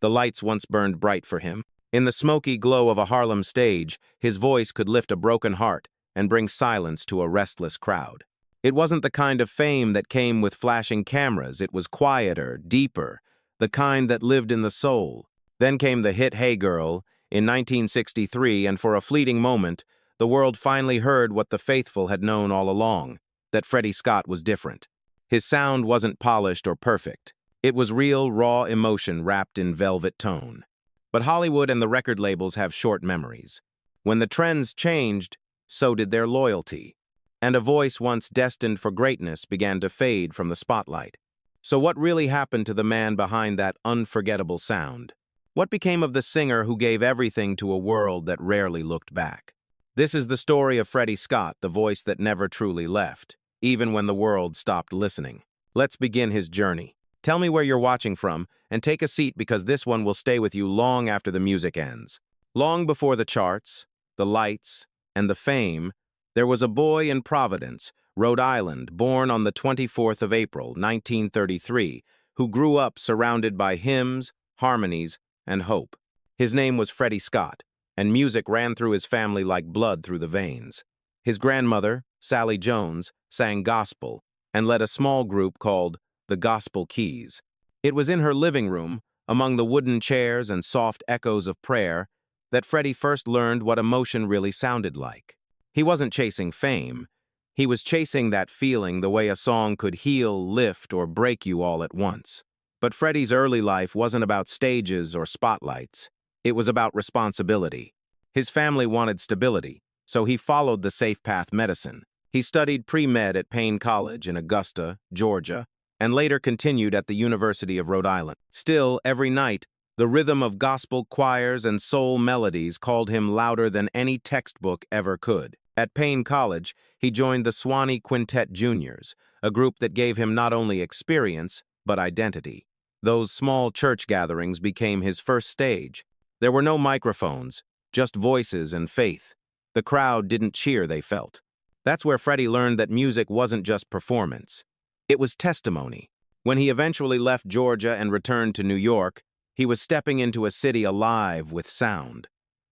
The lights once burned bright for him. In the smoky glow of a Harlem stage, his voice could lift a broken heart and bring silence to a restless crowd. It wasn't the kind of fame that came with flashing cameras. It was quieter, deeper, the kind that lived in the soul. Then came the hit Hey Girl in 1963, and for a fleeting moment, the world finally heard what the faithful had known all along, that Freddie Scott was different. His sound wasn't polished or perfect. It was real, raw emotion wrapped in velvet tone. But Hollywood and the record labels have short memories. When the trends changed, so did their loyalty. And a voice once destined for greatness began to fade from the spotlight. So what really happened to the man behind that unforgettable sound? What became of the singer who gave everything to a world that rarely looked back? This is the story of Freddie Scott, the voice that never truly left, even when the world stopped listening. Let's begin his journey. Tell me where you're watching from, and take a seat because this one will stay with you long after the music ends. Long before the charts, the lights, and the fame, there was a boy in Providence, Rhode Island, born on the 24th of April, 1933, who grew up surrounded by hymns, harmonies, and hope. His name was Freddie Scott, and music ran through his family like blood through the veins. His grandmother, Sally Jones, sang gospel and led a small group called the Gospel Keys. It was in her living room, among the wooden chairs and soft echoes of prayer, that Freddie first learned what emotion really sounded like. He wasn't chasing fame. He was chasing that feeling, the way a song could heal, lift, or break you all at once. But Freddie's early life wasn't about stages or spotlights. It was about responsibility. His family wanted stability, so he followed the safe path: medicine. He studied pre-med at Payne College in Augusta, Georgia, and later continued at the University of Rhode Island. Still, every night, the rhythm of gospel choirs and soul melodies called him louder than any textbook ever could. At Payne College, he joined the Swanee Quintet Juniors, a group that gave him not only experience, but identity. Those small church gatherings became his first stage. There were no microphones, just voices and faith. The crowd didn't cheer, they felt. That's where Freddie learned that music wasn't just performance. It was testimony. When he eventually left Georgia and returned to New York, he was stepping into a city alive with sound.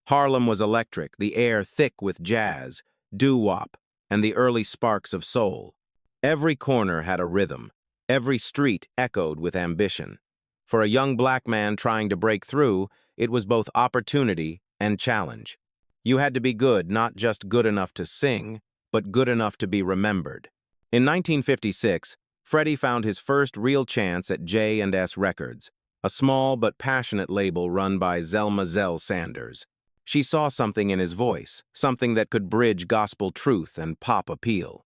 Harlem was electric, the air thick with jazz, doo-wop, and the early sparks of soul. Every corner had a rhythm. Every street echoed with ambition. For a young black man trying to break through, it was both opportunity and challenge. You had to be good, not just good enough to sing, but good enough to be remembered. In 1956, Freddie found his first real chance at J&S Records, a small but passionate label run by Zelma Zell Sanders. She saw something in his voice, something that could bridge gospel truth and pop appeal.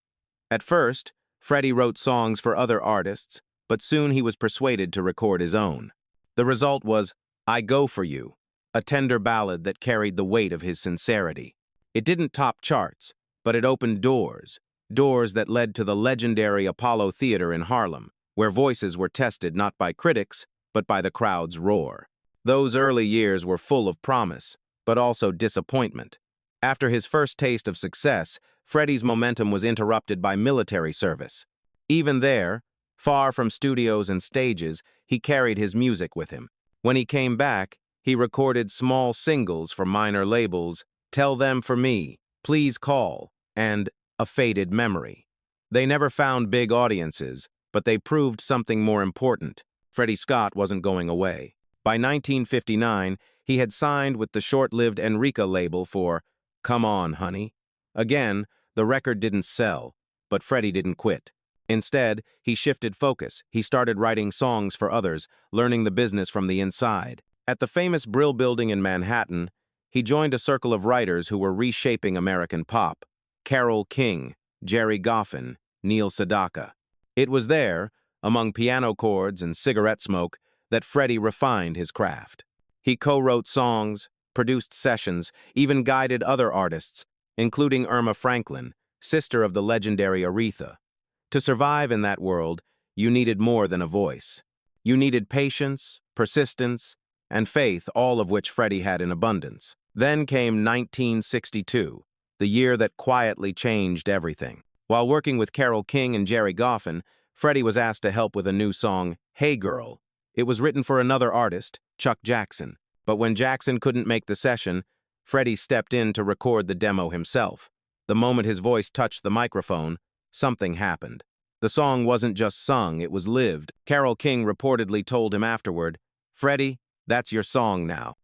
At first, Freddie wrote songs for other artists, but soon he was persuaded to record his own. The result was I Go For You, a tender ballad that carried the weight of his sincerity. It didn't top charts, but it opened doors that led to the legendary Apollo Theater in Harlem, where voices were tested not by critics, but by the crowd's roar. Those early years were full of promise, but also disappointment. After his first taste of success, Freddie's momentum was interrupted by military service. Even there, far from studios and stages, he carried his music with him. When he came back, he recorded small singles for minor labels: Tell Them For Me, Please Call, and A Faded Memory. They never found big audiences, but they proved something more important. Freddie Scott wasn't going away. By 1959, he had signed with the short-lived Enrica label for Come On, Honey. Again, the record didn't sell, but Freddie didn't quit. Instead, he shifted focus. He started writing songs for others, learning the business from the inside. At the famous Brill Building in Manhattan, he joined a circle of writers who were reshaping American pop: Carole King, Jerry Goffin, Neil Sedaka. It was there, among piano chords and cigarette smoke, that Freddie refined his craft. He co-wrote songs, produced sessions, even guided other artists, including Irma Franklin, sister of the legendary Aretha. To survive in that world, you needed more than a voice. You needed patience, persistence, and faith, all of which Freddie had in abundance. Then came 1962, the year that quietly changed everything. While working with Carole King and Jerry Goffin, Freddie was asked to help with a new song, Hey Girl. It was written for another artist, Chuck Jackson. But when Jackson couldn't make the session, Freddie stepped in to record the demo himself. The moment his voice touched the microphone, something happened. The song wasn't just sung, it was lived. Carole King reportedly told him afterward, "Freddie, that's your song now."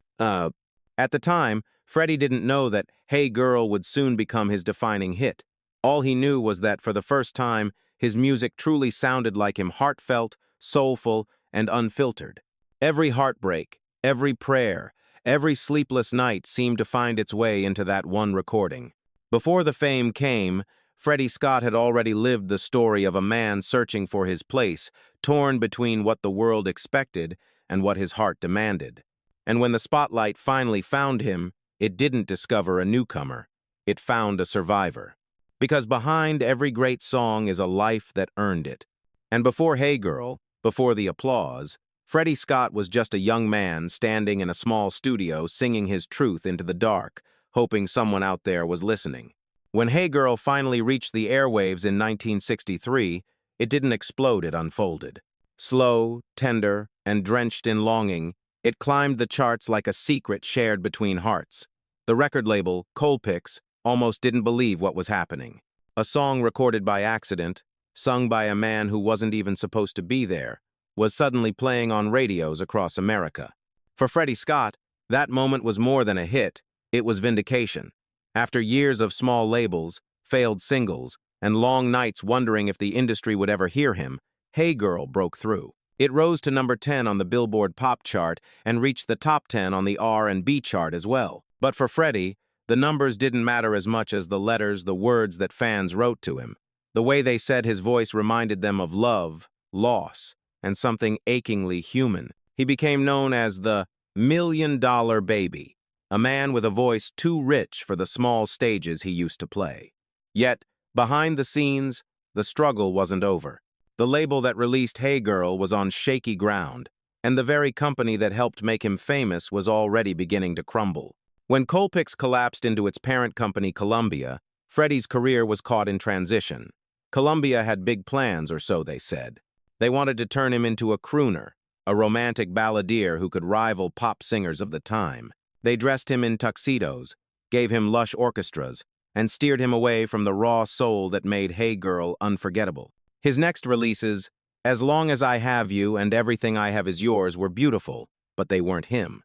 At the time, Freddie didn't know that Hey Girl would soon become his defining hit. All he knew was that for the first time, his music truly sounded like him, heartfelt, soulful, and unfiltered. Every heartbreak, every prayer, every sleepless night seemed to find its way into that one recording. Before the fame came, Freddie Scott had already lived the story of a man searching for his place, torn between what the world expected and what his heart demanded. And when the spotlight finally found him, it didn't discover a newcomer. It found a survivor. Because behind every great song is a life that earned it. And before Hey Girl, before the applause, Freddie Scott was just a young man standing in a small studio singing his truth into the dark, hoping someone out there was listening. When Hey Girl finally reached the airwaves in 1963, it didn't explode, it unfolded. Slow, tender, and drenched in longing, it climbed the charts like a secret shared between hearts. The record label, Colpix, almost didn't believe what was happening. A song recorded by accident, sung by a man who wasn't even supposed to be there, was suddenly playing on radios across America. For Freddie Scott, that moment was more than a hit, it was vindication. After years of small labels, failed singles, and long nights wondering if the industry would ever hear him, Hey Girl broke through. It rose to number 10 on the Billboard Pop chart and reached the top 10 on the R&B chart as well. But for Freddie, the numbers didn't matter as much as the letters, the words that fans wrote to him. The way they said his voice reminded them of love, loss, and something achingly human. He became known as the $1 Million Baby, a man with a voice too rich for the small stages he used to play. Yet, behind the scenes, the struggle wasn't over. The label that released Hey Girl was on shaky ground, and the very company that helped make him famous was already beginning to crumble. When Colpix collapsed into its parent company, Columbia, Freddie's career was caught in transition. Columbia had big plans, or so they said. They wanted to turn him into a crooner, a romantic balladeer who could rival pop singers of the time. They dressed him in tuxedos, gave him lush orchestras, and steered him away from the raw soul that made Hey Girl unforgettable. His next releases, As Long as I Have You and Everything I Have Is Yours, were beautiful, but they weren't him.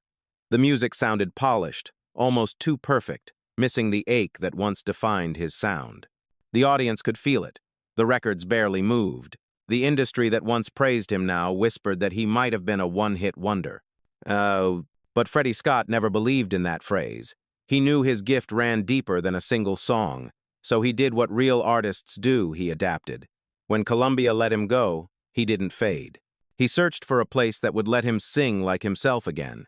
The music sounded polished, almost too perfect, missing the ache that once defined his sound. The audience could feel it. The records barely moved. The industry that once praised him now whispered that he might have been a one-hit wonder. But Freddie Scott never believed in that phrase. He knew his gift ran deeper than a single song, so he did what real artists do, he adapted. When Columbia let him go, he didn't fade. He searched for a place that would let him sing like himself again.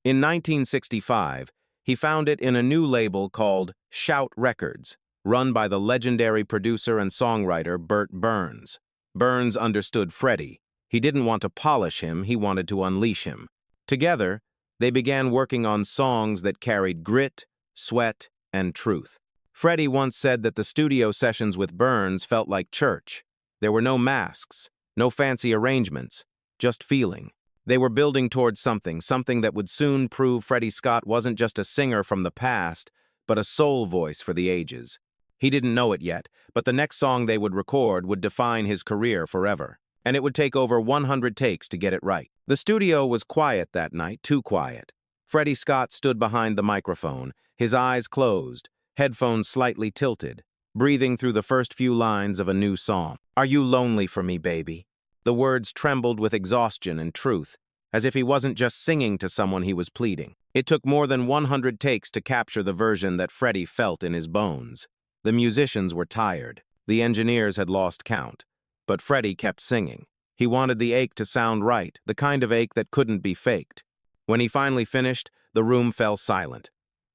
In 1965, he found it in a new label called Shout Records, run by the legendary producer and songwriter Bert Burns. Burns understood Freddie. He didn't want to polish him, he wanted to unleash him. Together, they began working on songs that carried grit, sweat, and truth. Freddie once said that the studio sessions with Burns felt like church. There were no masks, no fancy arrangements, just feeling. They were building towards something that would soon prove Freddie Scott wasn't just a singer from the past, but a soul voice for the ages. He didn't know it yet, but the next song they would record would define his career forever. And it would take over 100 takes to get it right. The studio was quiet that night, too quiet. Freddie Scott stood behind the microphone, his eyes closed, headphones slightly tilted, breathing through the first few lines of a new song. "Are you lonely for me, baby?" The words trembled with exhaustion and truth, as if he wasn't just singing to someone, he was pleading. It took more than 100 takes to capture the version that Freddie felt in his bones. The musicians were tired. The engineers had lost count. But Freddie kept singing. He wanted the ache to sound right, the kind of ache that couldn't be faked. When he finally finished, the room fell silent.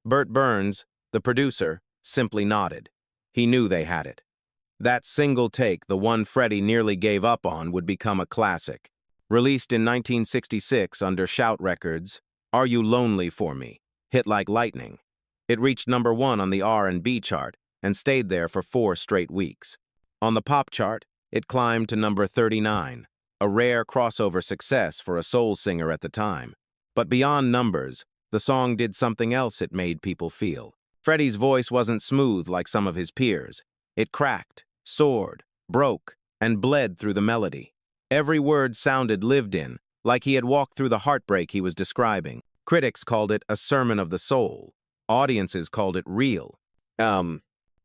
Bert Burns, the producer, simply nodded. He knew they had it. That single take, the one Freddie nearly gave up on, would become a classic. Released in 1966 under Shout Records, Are You Lonely For Me hit like lightning. It reached number 1 on the R&B chart and stayed there for 4 straight weeks. On the pop chart, it climbed to number 39, a rare crossover success for a soul singer at the time. But beyond numbers, the song did something else it made people feel. Freddie's voice wasn't smooth like some of his peers. It cracked, soared, broke, and bled through the melody. Every word sounded lived in, like he had walked through the heartbreak he was describing. Critics called it a sermon of the soul. Audiences called it real. In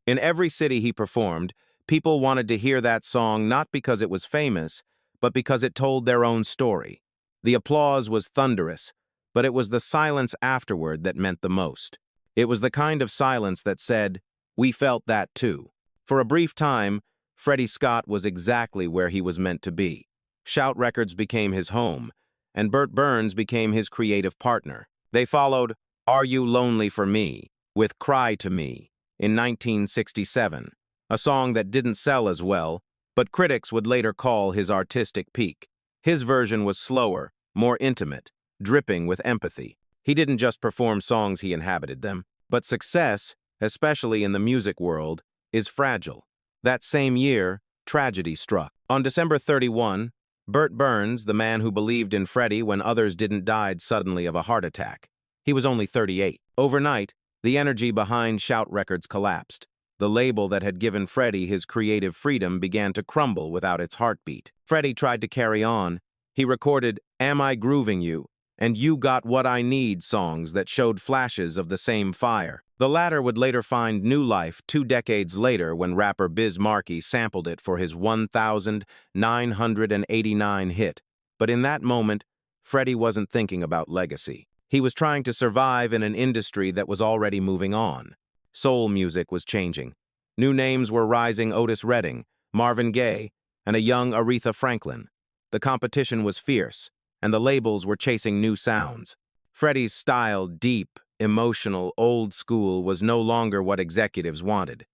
every city he performed, people wanted to hear that song not because it was famous, but because it told their own story. The applause was thunderous, but it was the silence afterward that meant the most. It was the kind of silence that said, "We felt that too." For a brief time, Freddie Scott was exactly where he was meant to be. Shout Records became his home, and Burt Burns became his creative partner. They followed Are You Lonely for Me with Cry to Me in 1967, a song that didn't sell as well, but critics would later call his artistic peak. His version was slower, more intimate, dripping with empathy. He didn't just perform songs, he inhabited them. But success, especially in the music world, is fragile. That same year, tragedy struck. On December 31, Burt Burns, the man who believed in Freddie when others didn't, died suddenly of a heart attack. He was only 38. Overnight, the energy behind Shout Records collapsed. The label that had given Freddie his creative freedom began to crumble without its heartbeat. Freddie tried to carry on. He recorded Am I Grooving You and You Got What I Need songs that showed flashes of the same fire. The latter would later find new life 2 decades later when rapper Biz Markie sampled it for his 1989 hit. But in that moment, Freddie wasn't thinking about legacy. He was trying to survive in an industry that was already moving on. Soul music was changing. New names were rising: Otis Redding, Marvin Gaye, and a young Aretha Franklin. The competition was fierce, and the labels were chasing new sounds. Freddie's style, deep, emotional, old school, was no longer what executives wanted.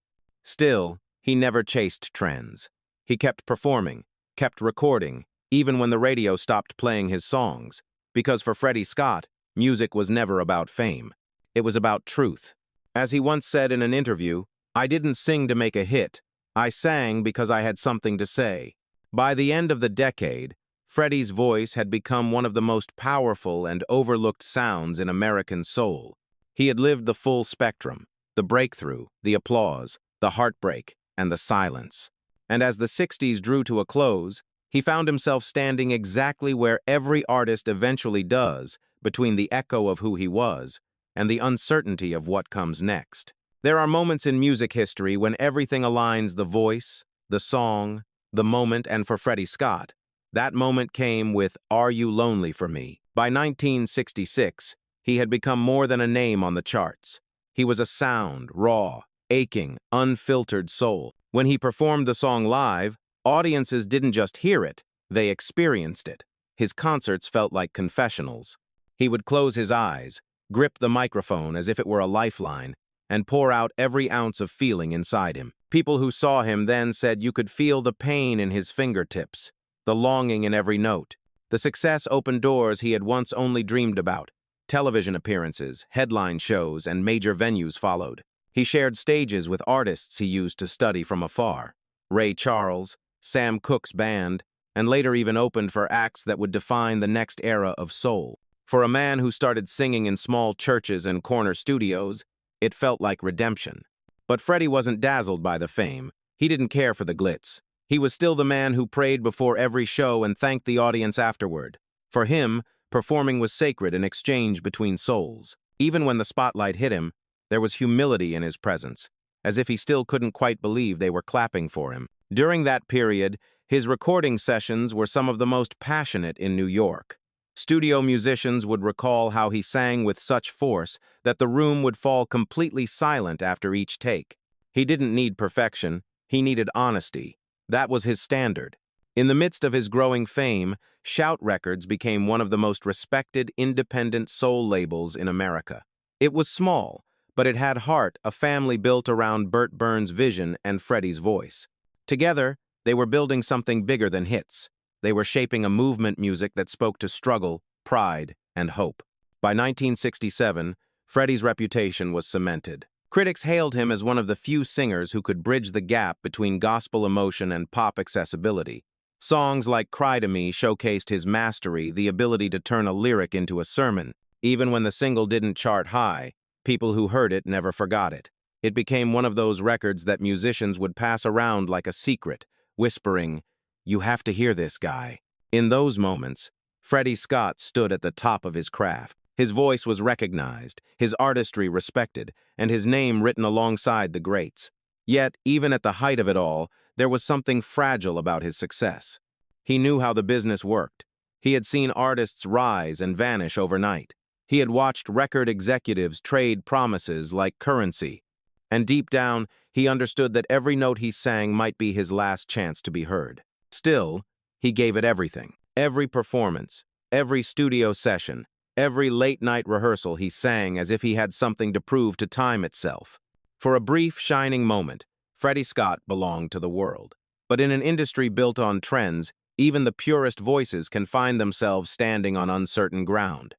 Still, he never chased trends. He kept performing, kept recording, even when the radio stopped playing his songs, because for Freddie Scott, music was never about fame. It was about truth. As he once said in an interview, "I didn't sing to make a hit. I sang because I had something to say." By the end of the decade, Freddie's voice had become one of the most powerful and overlooked sounds in American soul. He had lived the full spectrum: the breakthrough, the applause, the heartbreak, and the silence. And as the 60s drew to a close, he found himself standing exactly where every artist eventually does, between the echo of who he was and the uncertainty of what comes next. There are moments in music history when everything aligns: the voice, the song, the moment, and for Freddie Scott, that moment came with Are You Lonely for Me? By 1966, he had become more than a name on the charts. He was a sound, raw, aching, unfiltered soul. When he performed the song live, audiences didn't just hear it, they experienced it. His concerts felt like confessionals. He would close his eyes, grip the microphone as if it were a lifeline, and pour out every ounce of feeling inside him. People who saw him then said you could feel the pain in his fingertips, the longing in every note. The success opened doors he had once only dreamed about. Television appearances, headline shows, and major venues followed. He shared stages with artists he used to study from afar: Ray Charles, Sam Cooke's band, and later even opened for acts that would define the next era of soul. For a man who started singing in small churches and corner studios, it felt like redemption. But Freddie wasn't dazzled by the fame. He didn't care for the glitz. He was still the man who prayed before every show and thanked the audience afterward. For him, performing was sacred, an exchange between souls. Even when the spotlight hit him, there was humility in his presence, as if he still couldn't quite believe they were clapping for him. During that period, his recording sessions were some of the most passionate in New York. Studio musicians would recall how he sang with such force that the room would fall completely silent after each take. He didn't need perfection, he needed honesty. That was his standard. In the midst of his growing fame, Shout Records became one of the most respected independent soul labels in America. It was small, but it had heart, a family built around Burt Burns' vision and Freddie's voice. Together, they were building something bigger than hits. They were shaping a movement music that spoke to struggle, pride, and hope. By 1967, Freddie's reputation was cemented. Critics hailed him as one of the few singers who could bridge the gap between gospel emotion and pop accessibility. Songs like Cry to Me showcased his mastery, the ability to turn a lyric into a sermon. Even when the single didn't chart high, people who heard it never forgot it. It became one of those records that musicians would pass around like a secret, whispering, "You have to hear this guy." In those moments, Freddie Scott stood at the top of his craft. His voice was recognized, his artistry respected, and his name written alongside the greats. Yet, even at the height of it all, there was something fragile about his success. He knew how the business worked. He had seen artists rise and vanish overnight. He had watched record executives trade promises like currency. And deep down, he understood that every note he sang might be his last chance to be heard. Still, he gave it everything. Every performance, every studio session, every late-night rehearsal he sang as if he had something to prove to time itself. For a brief, shining moment, Freddie Scott belonged to the world. But in an industry built on trends, even the purest voices can find themselves standing on uncertain ground.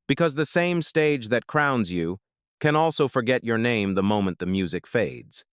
Because the same stage that crowns you can also forget your name the moment the music fades.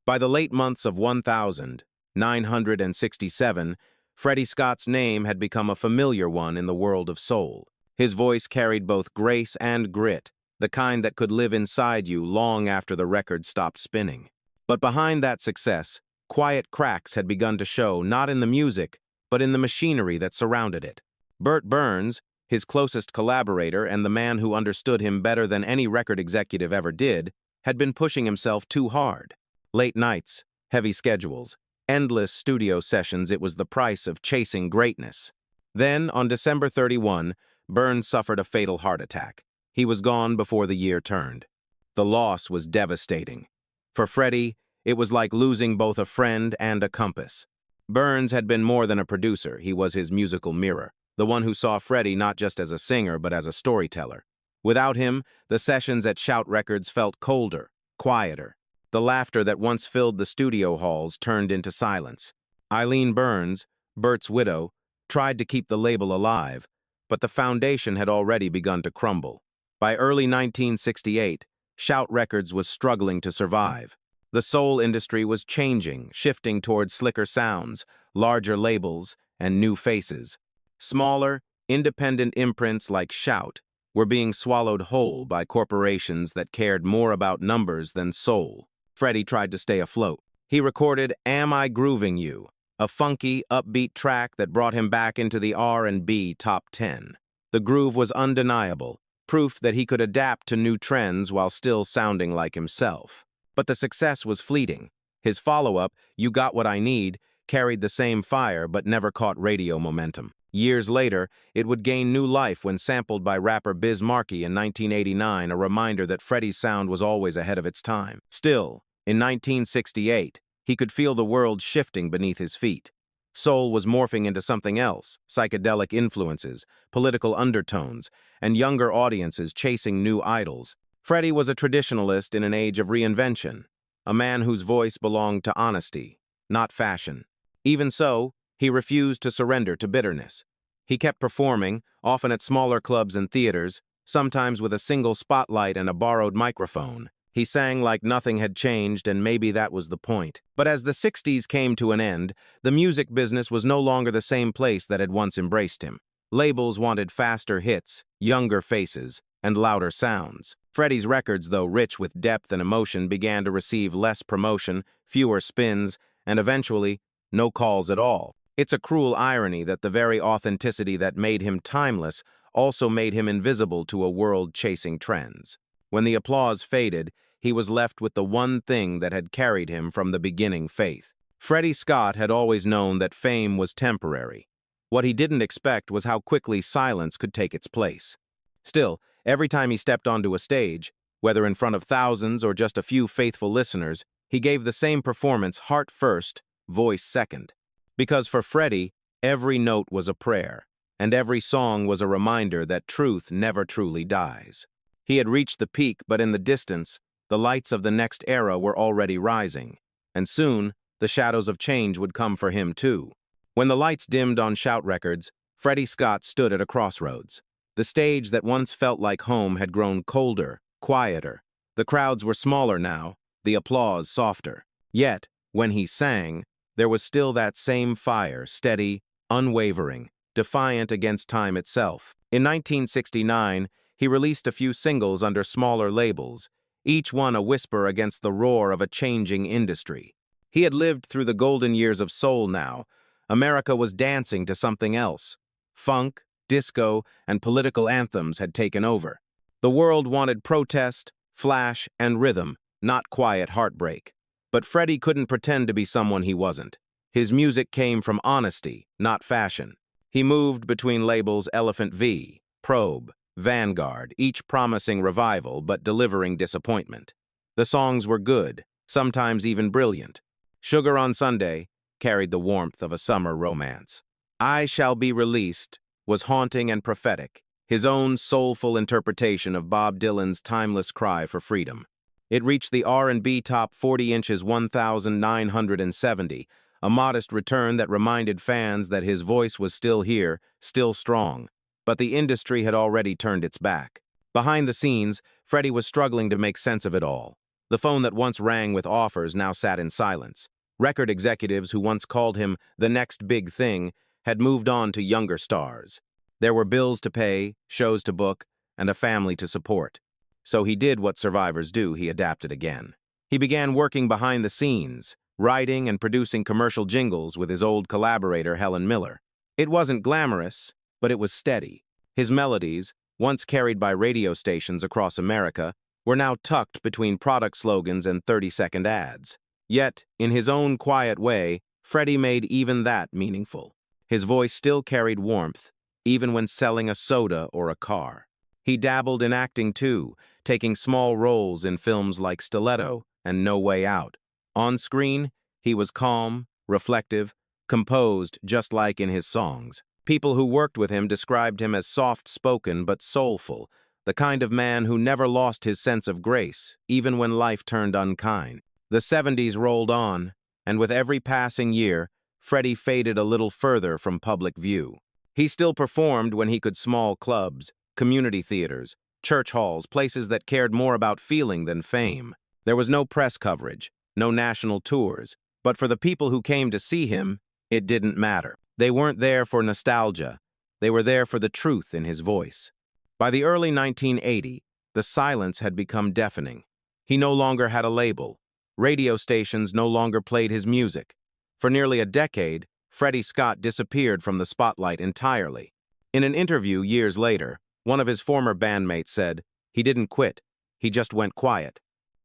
By the late months of 1967, Freddie Scott's name had become a familiar one in the world of soul. His voice carried both grace and grit, the kind that could live inside you long after the record stopped spinning. But behind that success, quiet cracks had begun to show, not in the music, but in the machinery that surrounded it. Burt Burns, his closest collaborator and the man who understood him better than any record executive ever did, had been pushing himself too hard. Late nights, heavy schedules, endless studio sessions, it was the price of chasing greatness. Then, on December 31, Burns suffered a fatal heart attack. He was gone before the year turned. The loss was devastating. For Freddie, it was like losing both a friend and a compass. Burns had been more than a producer. He was his musical mirror, the one who saw Freddie not just as a singer but as a storyteller. Without him, the sessions at Shout Records felt colder, quieter. The laughter that once filled the studio halls turned into silence. Eileen Burns, Burt's widow, tried to keep the label alive, but the foundation had already begun to crumble. By early 1968, Shout Records was struggling to survive. The soul industry was changing, shifting toward slicker sounds, larger labels, and new faces. Smaller, independent imprints like Shout were being swallowed whole by corporations that cared more about numbers than soul. Freddie tried to stay afloat. He recorded Am I Grooving You, a funky, upbeat track that brought him back into the R&B top 10. The groove was undeniable, proof that he could adapt to new trends while still sounding like himself. But the success was fleeting. His follow-up, You Got What I Need, carried the same fire but never caught radio momentum. Years later, it would gain new life when sampled by rapper Biz Markie in 1989, a reminder that Freddie's sound was always ahead of its time. Still, in 1968, he could feel the world shifting beneath his feet. Soul was morphing into something else, psychedelic influences, political undertones, and younger audiences chasing new idols. Freddie was a traditionalist in an age of reinvention, a man whose voice belonged to honesty, not fashion. Even so, he refused to surrender to bitterness. He kept performing, often at smaller clubs and theaters, sometimes with a single spotlight and a borrowed microphone. He sang like nothing had changed, and maybe that was the point. But as the 60s came to an end, the music business was no longer the same place that had once embraced him. Labels wanted faster hits, younger faces, and louder sounds. Freddie's records, though rich with depth and emotion, began to receive less promotion, fewer spins, and eventually, no calls at all. It's a cruel irony that the very authenticity that made him timeless also made him invisible to a world chasing trends. When the applause faded, he was left with the one thing that had carried him from the beginning, faith. Freddie Scott had always known that fame was temporary. What he didn't expect was how quickly silence could take its place. Still, every time he stepped onto a stage, whether in front of thousands or just a few faithful listeners, he gave the same performance, heart first, voice second. Because for Freddie, every note was a prayer, and every song was a reminder that truth never truly dies. He had reached the peak, but in the distance, the lights of the next era were already rising, and soon, the shadows of change would come for him too. When the lights dimmed on Shout Records, Freddie Scott stood at a crossroads. The stage that once felt like home had grown colder, quieter. The crowds were smaller now, the applause softer. Yet, when he sang, there was still that same fire, steady, unwavering, defiant against time itself. In 1969, he released a few singles under smaller labels, each one a whisper against the roar of a changing industry. He had lived through the golden years of soul now. America was dancing to something else. Funk, disco, and political anthems had taken over. The world wanted protest, flash, and rhythm, not quiet heartbreak. But Freddie couldn't pretend to be someone he wasn't. His music came from honesty, not fashion. He moved between labels Elephant V, Probe, Vanguard, each promising revival but delivering disappointment. The songs were good, sometimes even brilliant. Sugar on Sunday carried the warmth of a summer romance. I Shall Be Released was haunting and prophetic, his own soulful interpretation of Bob Dylan's timeless cry for freedom. It reached the R&B Top 40 inches 1,970, a modest return that reminded fans that his voice was still here, still strong. But the industry had already turned its back. Behind the scenes, Freddie was struggling to make sense of it all. The phone that once rang with offers now sat in silence. Record executives who once called him the next big thing had moved on to younger stars. There were bills to pay, shows to book, and a family to support. So he did what survivors do, he adapted again. He began working behind the scenes, writing and producing commercial jingles with his old collaborator Helen Miller. It wasn't glamorous, but it was steady. His melodies, once carried by radio stations across America, were now tucked between product slogans and 30-second ads. Yet, in his own quiet way, Freddie made even that meaningful. His voice still carried warmth, even when selling a soda or a car. He dabbled in acting too, taking small roles in films like Stiletto and No Way Out. On screen, he was calm, reflective, composed just like in his songs. People who worked with him described him as soft-spoken but soulful, the kind of man who never lost his sense of grace, even when life turned unkind. The 70s rolled on, and with every passing year, Freddie faded a little further from public view. He still performed when he could, small clubs, community theaters, church halls, places that cared more about feeling than fame. There was no press coverage, no national tours, but for the people who came to see him, it didn't matter. They weren't there for nostalgia. They were there for the truth in his voice. By the early 1980s, the silence had become deafening. He no longer had a label. Radio stations no longer played his music. For nearly a decade, Freddie Scott disappeared from the spotlight entirely. In an interview years later, one of his former bandmates said, "He didn't quit, he just went quiet."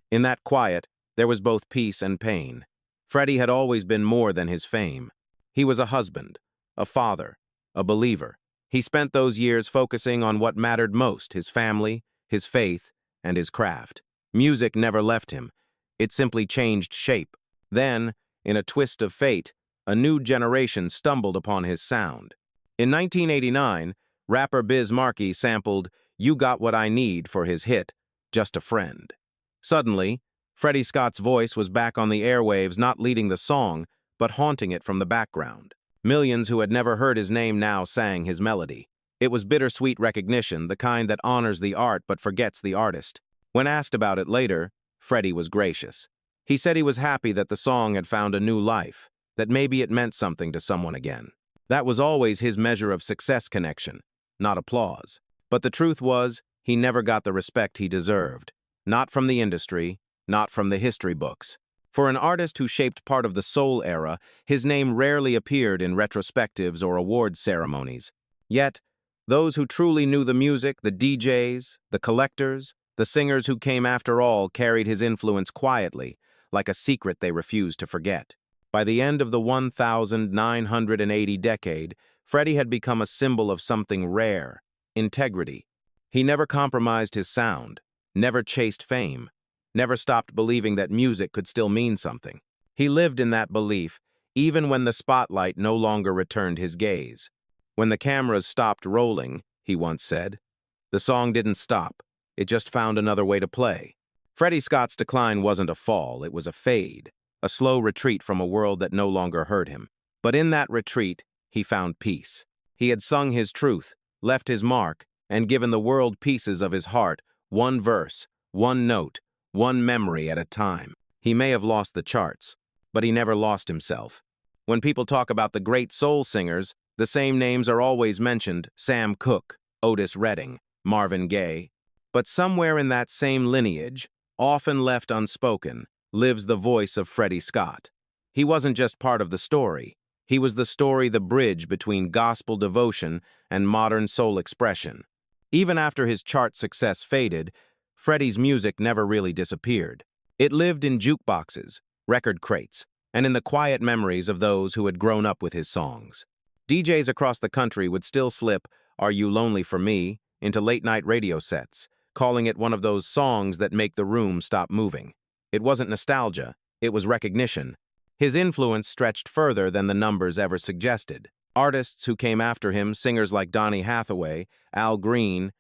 In that quiet, there was both peace and pain. Freddie had always been more than his fame. He was a husband, a father, a believer. He spent those years focusing on what mattered most, his family, his faith, and his craft. Music never left him. It simply changed shape. Then, in a twist of fate, a new generation stumbled upon his sound. In 1989, rapper Biz Markie sampled "You Got What I Need" for his hit, "Just a Friend." Suddenly, Freddie Scott's voice was back on the airwaves, not leading the song, but haunting it from the background. Millions who had never heard his name now sang his melody. It was bittersweet recognition, the kind that honors the art but forgets the artist. When asked about it later, Freddie was gracious. He said he was happy that the song had found a new life, that maybe it meant something to someone again. That was always his measure of success: connection, not applause. But the truth was, he never got the respect he deserved. Not from the industry, not from the history books. For an artist who shaped part of the soul era, his name rarely appeared in retrospectives or awards ceremonies. Yet, those who truly knew the music, the DJs, the collectors, the singers who came after all, carried his influence quietly, like a secret they refused to forget. By the end of the 1980 decade, Freddie had become a symbol of something rare: integrity. He never compromised his sound, never chased fame, never stopped believing that music could still mean something. He lived in that belief, even when the spotlight no longer returned his gaze. When the cameras stopped rolling, he once said, the song didn't stop, it just found another way to play. Freddie Scott's decline wasn't a fall, it was a fade, a slow retreat from a world that no longer heard him. But in that retreat, he found peace. He had sung his truth, left his mark, and given the world pieces of his heart, one verse, one note, one memory at a time. He may have lost the charts, but he never lost himself. When people talk about the great soul singers, The same names are always mentioned: Sam Cooke, Otis Redding, Marvin Gaye. But somewhere in that same lineage, often left unspoken, lives the voice of Freddie Scott. He wasn't just part of the story. He was the story, the bridge between gospel devotion and modern soul expression. Even after his chart success faded, Freddie's music never really disappeared. It lived in jukeboxes, record crates, and in the quiet memories of those who had grown up with his songs. DJs across the country would still slip "Are You Lonely for Me" into late-night radio sets, calling it one of those songs that make the room stop moving. It wasn't nostalgia, it was recognition. His influence stretched further than the numbers ever suggested. Artists who came after him, singers like Donny Hathaway, Al Green,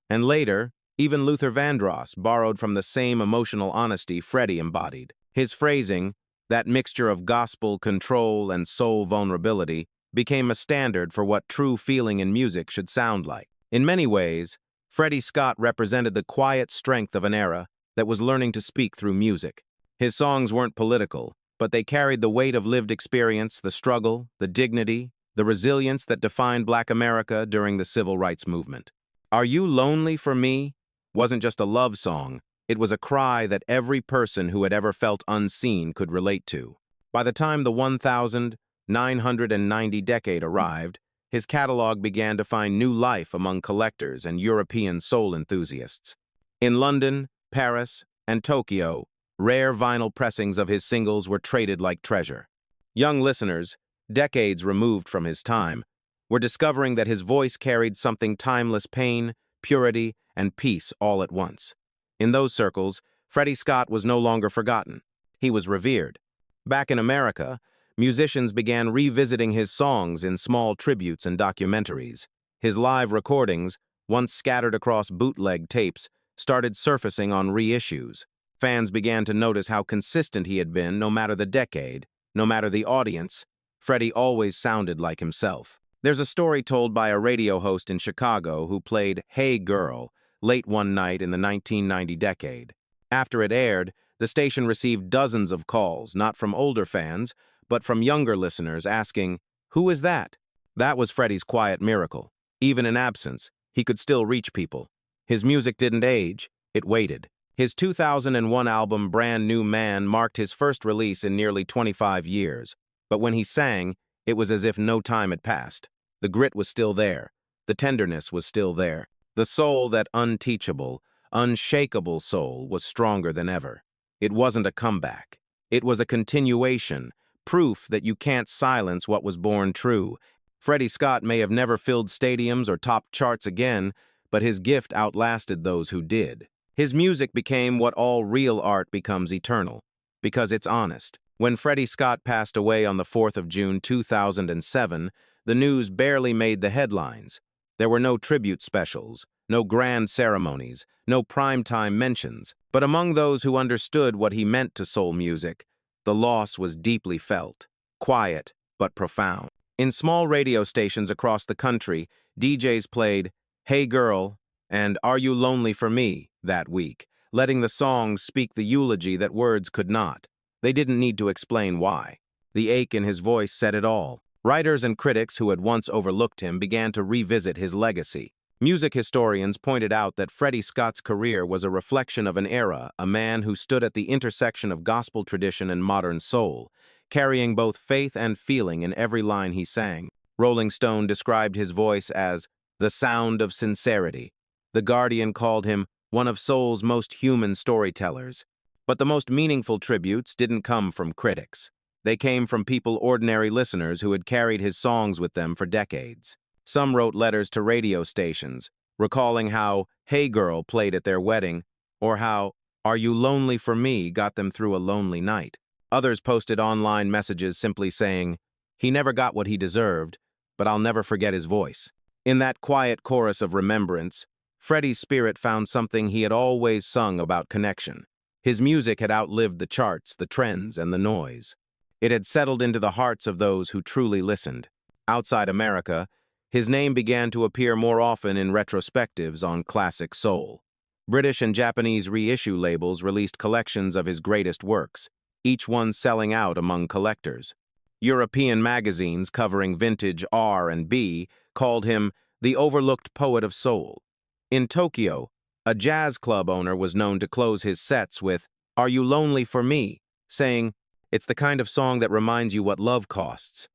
and later, even Luther Vandross, borrowed from the same emotional honesty Freddie embodied. His phrasing, that mixture of gospel control and soul vulnerability, became a standard for what true feeling in music should sound like. In many ways, Freddie Scott represented the quiet strength of an era that was learning to speak through music. His songs weren't political, but they carried the weight of lived experience, the struggle, the dignity, the resilience that defined Black America during the Civil Rights Movement. "Are You Lonely for Me" wasn't just a love song, it was a cry that every person who had ever felt unseen could relate to. By the time the 1990 decade arrived, his catalog began to find new life among collectors and European soul enthusiasts. In London, Paris, and Tokyo, rare vinyl pressings of his singles were traded like treasure. Young listeners, decades removed from his time, were discovering that his voice carried something timeless: pain, purity, and peace all at once. In those circles, Freddie Scott was no longer forgotten. He was revered. Back in America, musicians began revisiting his songs in small tributes and documentaries. His live recordings, once scattered across bootleg tapes, started surfacing on reissues. Fans began to notice how consistent he had been, no matter the decade, no matter the audience. Freddie always sounded like himself. There's a story told by a radio host in Chicago who played "Hey Girl" late one night in the 1990 decade. After it aired, the station received dozens of calls, not from older fans, but from younger listeners asking, "Who is that?" That was Freddie's quiet miracle. Even in absence, he could still reach people. His music didn't age, it waited. His 2001 album Brand New Man marked his first release in nearly 25 years. But when he sang, it was as if no time had passed. The grit was still there. The tenderness was still there. The soul, that unteachable, unshakable soul, was stronger than ever. It wasn't a comeback. It was a continuation, proof that you can't silence what was born true. Freddie Scott may have never filled stadiums or topped charts again, but his gift outlasted those who did. His music became what all real art becomes: eternal, because it's honest. When Freddie Scott passed away on the 4th of June 2007, the news barely made the headlines. There were no tribute specials, no grand ceremonies, no primetime mentions. But among those who understood what he meant to soul music, the loss was deeply felt, quiet but profound. In small radio stations across the country, DJs played "Hey Girl" and "Are You Lonely for Me" that week, letting the songs speak the eulogy that words could not. They didn't need to explain why. The ache in his voice said it all. Writers and critics who had once overlooked him began to revisit his legacy. Music historians pointed out that Freddie Scott's career was a reflection of an era, a man who stood at the intersection of gospel tradition and modern soul, carrying both faith and feeling in every line he sang. Rolling Stone described his voice as the sound of sincerity. The Guardian called him one of soul's most human storytellers. But the most meaningful tributes didn't come from critics. They came from people, ordinary listeners who had carried his songs with them for decades. Some wrote letters to radio stations, recalling how "Hey Girl" played at their wedding, or how "Are You Lonely for Me" got them through a lonely night. Others posted online messages simply saying, "He never got what he deserved, but I'll never forget his voice." In that quiet chorus of remembrance, Freddie's spirit found something he had always sung about: connection. His music had outlived the charts, the trends, and the noise. It had settled into the hearts of those who truly listened. Outside America, his name began to appear more often in retrospectives on Classic Soul. British and Japanese reissue labels released collections of his greatest works, each one selling out among collectors. European magazines covering vintage R&B called him the overlooked poet of soul. In Tokyo, a jazz club owner was known to close his sets with, "Are you lonely for me?" saying, "It's the kind of song that reminds you what love costs."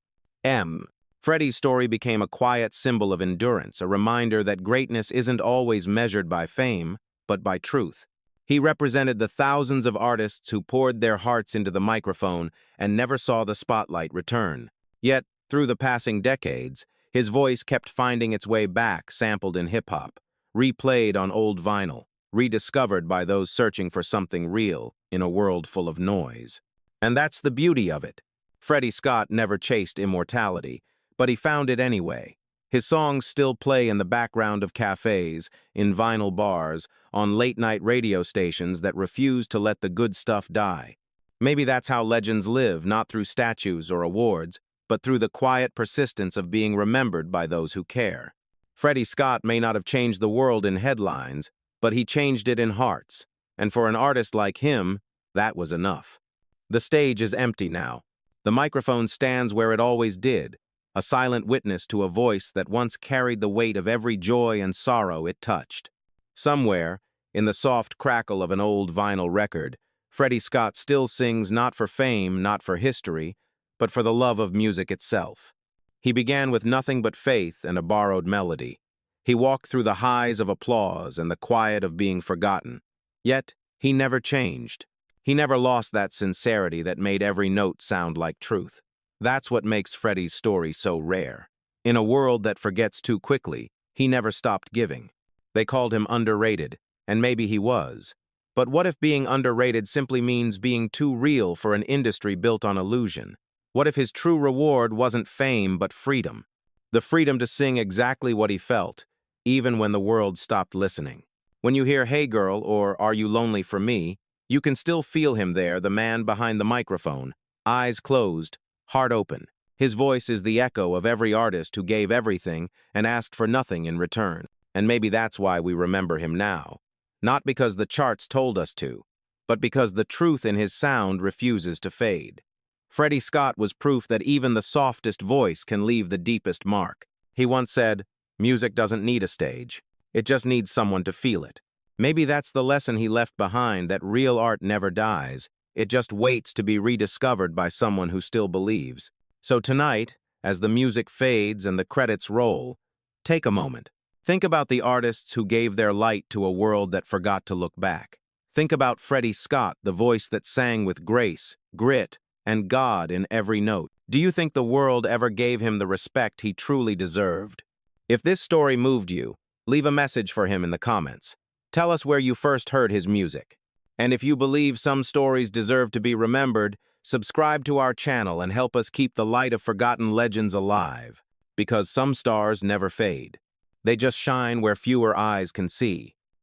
Freddie's story became a quiet symbol of endurance, a reminder that greatness isn't always measured by fame, but by truth. He represented the thousands of artists who poured their hearts into the microphone and never saw the spotlight return. Yet, through the passing decades, his voice kept finding its way back, sampled in hip-hop, replayed on old vinyl, rediscovered by those searching for something real in a world full of noise. And that's the beauty of it. Freddie Scott never chased immortality, but he found it anyway. His songs still play in the background of cafes, in vinyl bars, on late-night radio stations that refuse to let the good stuff die. Maybe that's how legends live, not through statues or awards, but through the quiet persistence of being remembered by those who care. Freddie Scott may not have changed the world in headlines, but he changed it in hearts. And for an artist like him, that was enough. The stage is empty now. The microphone stands where it always did, a silent witness to a voice that once carried the weight of every joy and sorrow it touched. Somewhere, in the soft crackle of an old vinyl record, Freddie Scott still sings not for fame, not for history, but for the love of music itself. He began with nothing but faith and a borrowed melody. He walked through the highs of applause and the quiet of being forgotten. Yet, he never changed. He never lost that sincerity that made every note sound like truth. That's what makes Freddie's story so rare. In a world that forgets too quickly, he never stopped giving. They called him underrated, and maybe he was. But what if being underrated simply means being too real for an industry built on illusion? What if his true reward wasn't fame but freedom? The freedom to sing exactly what he felt, even when the world stopped listening. When you hear "Hey Girl" or "Are You Lonely for Me," you can still feel him there, the man behind the microphone, eyes closed, heart open. His voice is the echo of every artist who gave everything and asked for nothing in return. And maybe that's why we remember him now. Not because the charts told us to, but because the truth in his sound refuses to fade. Freddie Scott was proof that even the softest voice can leave the deepest mark. He once said, "Music doesn't need a stage. It just needs someone to feel it." Maybe that's the lesson he left behind, that real art never dies. It just waits to be rediscovered by someone who still believes. So tonight, as the music fades and the credits roll, take a moment. Think about the artists who gave their light to a world that forgot to look back. Think about Freddie Scott, the voice that sang with grace, grit, and God in every note. Do you think the world ever gave him the respect he truly deserved? If this story moved you, leave a message for him in the comments. Tell us where you first heard his music. And if you believe some stories deserve to be remembered, subscribe to our channel and help us keep the light of forgotten legends alive. Because some stars never fade. They just shine where fewer eyes can see.